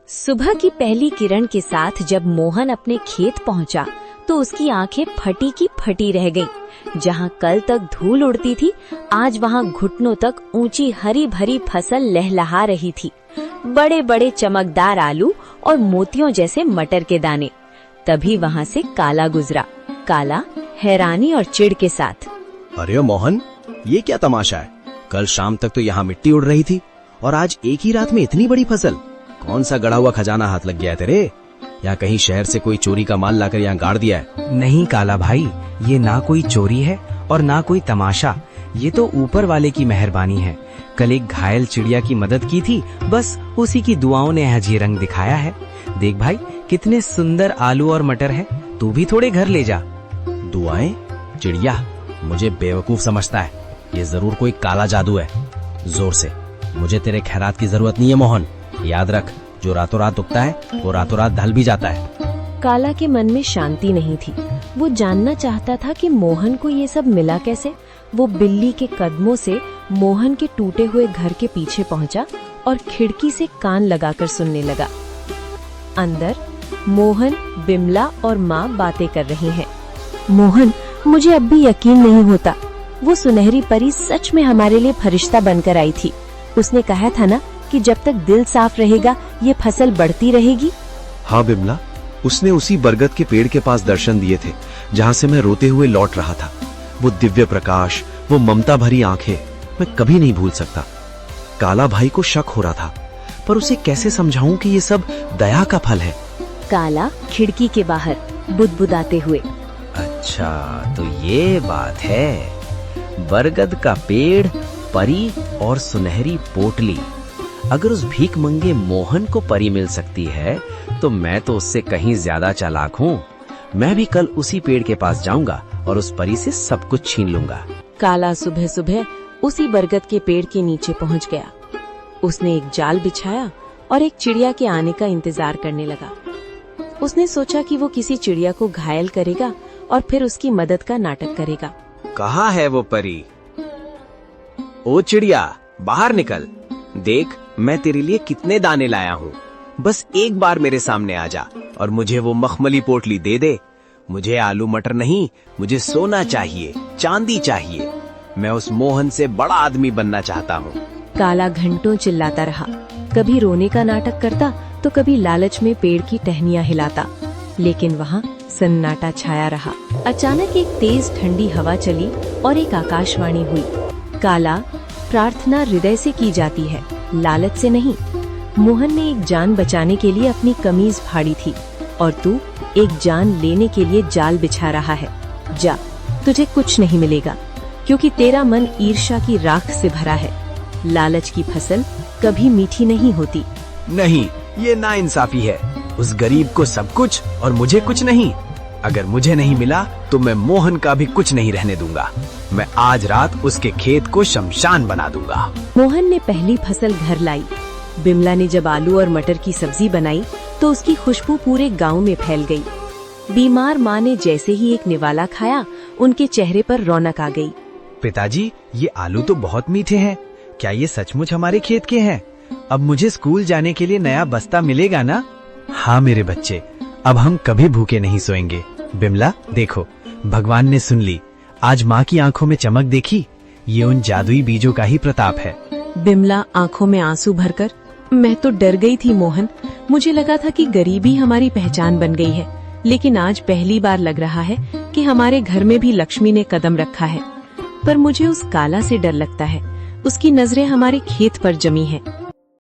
सुबह की पहली किरण के साथ जब मोहन अपने खेत पहुंचा तो उसकी आंखें फटी की फटी रह गईं। जहां कल तक धूल उड़ती थी, आज वहां घुटनों तक ऊंची हरी भरी फसल लहलहा रही थी। बड़े बड़े चमकदार आलू और मोतियों जैसे मटर के दाने। तभी वहां से काला गुजरा। काला हैरानी और चिढ़ के साथ, अरे मोहन, ये क्या तमाशा है? कल शाम तक तो यहाँ मिट्टी उड़ रही थी और आज एक ही रात में इतनी बड़ी फसल। कौन सा गड़ा हुआ खजाना हाथ लग गया है तेरे? या कहीं शहर से कोई चोरी का माल लाकर यहाँ गाड़ दिया है? नहीं काला भाई, ये ना कोई चोरी है और ना कोई तमाशा। ये तो ऊपर वाले की मेहरबानी है। कल एक घायल चिड़िया की मदद की थी, बस उसी की दुआओं ने हजी रंग दिखाया है। देख भाई, कितने सुंदर आलू और मटर है। तू भी थोड़े घर ले जा। दुआएं? चिड़िया मुझे बेवकूफ समझता है। ये जरूर कोई काला जादू है। जोर से, मुझे तेरे खैरात की जरूरत नहीं है मोहन। याद रख, जो रातों रात उगता है वो रातों रात ढल भी जाता है। काला के मन में शांति नहीं थी। वो जानना चाहता था कि मोहन को ये सब मिला कैसे। वो बिल्ली के कदमों से मोहन के टूटे हुए घर के पीछे पहुंचा और खिड़की से कान लगाकर सुनने लगा। अंदर मोहन, बिमला और माँ बातें कर रही हैं। मोहन, मुझे अब भी यकीन नहीं होता। वो सुनहरी परी सच में हमारे लिए फरिश्ता बनकर आई थी। उसने कहा था ना कि जब तक दिल साफ रहेगा ये फसल बढ़ती रहेगी। हाँ बिमला, उसने उसी बरगद के पेड़ के पास दर्शन दिए थे जहाँ से मैं रोते हुए लौट रहा था। वो दिव्य प्रकाश, वो ममता भरी आंखें, मैं कभी नहीं भूल सकता। काला भाई को शक हो रहा था, पर उसे कैसे समझाऊं कि ये सब दया का फल है। काला खिड़की के बाहर बुदबुदाते हुए, अच्छा तो ये बात है। बरगद का पेड़, परी और सुनहरी पोटली। अगर उस भीख मंगे मोहन को परी मिल सकती है तो मैं तो उससे कहीं ज्यादा चालाक हूँ। मैं भी कल उसी पेड़ के पास जाऊंगा और उस परी से सब कुछ छीन लूंगा। काला सुबह सुबह उसी बरगद के पेड़ के नीचे पहुंच गया। उसने एक जाल बिछाया और एक चिड़िया के आने का इंतजार करने लगा। उसने सोचा कि वो किसी चिड़िया को घायल करेगा और फिर उसकी मदद का नाटक करेगा। कहाँ है वो परी? ओ चिड़िया, बाहर निकल। देख, मैं तेरे लिए कितने दाने लाया हूँ। बस एक बार मेरे सामने आ जा और मुझे वो मखमली पोटली दे दे। मुझे आलू मटर नहीं, मुझे सोना चाहिए, चांदी चाहिए। मैं उस मोहन से बड़ा आदमी बनना चाहता हूँ। काला घंटों चिल्लाता रहा। कभी रोने का नाटक करता तो कभी लालच में पेड़ की टहनियाँ हिलाता, लेकिन वहाँ सन्नाटा छाया रहा। अचानक एक तेज ठंडी हवा चली और एक आकाशवाणी हुई। काला, प्रार्थना हृदय से की जाती है, लालच से नहीं। मोहन ने एक जान बचाने के लिए अपनी कमीज फाड़ी थी और तू एक जान लेने के लिए जाल बिछा रहा है। जा, तुझे कुछ नहीं मिलेगा क्योंकि तेरा मन ईर्ष्या की राख से भरा है। लालच की फसल कभी मीठी नहीं होती। नहीं, ये नाइंसाफी है। उस गरीब को सब कुछ और मुझे कुछ नहीं। अगर मुझे नहीं मिला तो मैं मोहन का भी कुछ नहीं रहने दूंगा। मैं आज रात उसके खेत को शमशान बना दूंगा। मोहन ने पहली फसल घर लाई। बिमला ने जब आलू और मटर की सब्जी बनाई तो उसकी खुशबू पूरे गांव में फैल गई। बीमार माँ ने जैसे ही एक निवाला खाया, उनके चेहरे पर रौनक आ गई। पिताजी, ये आलू तो बहुत मीठे हैं। क्या ये सचमुच हमारे खेत के हैं? अब मुझे स्कूल जाने के लिए नया बस्ता मिलेगा ना? हाँ मेरे बच्चे, अब हम कभी भूखे नहीं सोएंगे। बिमला देखो, भगवान ने सुन ली। आज माँ की आंखों में चमक देखी? ये उन जादुई बीजों का ही प्रताप है। बिमला आंखों में आंसू भरकर, मैं तो डर गई थी मोहन। मुझे लगा था कि गरीबी हमारी पहचान बन गई है, लेकिन आज पहली बार लग रहा है कि हमारे घर में भी लक्ष्मी ने कदम रखा है। पर मुझे उस काला से डर लगता है। उसकी नजरें हमारे खेत पर जमी है।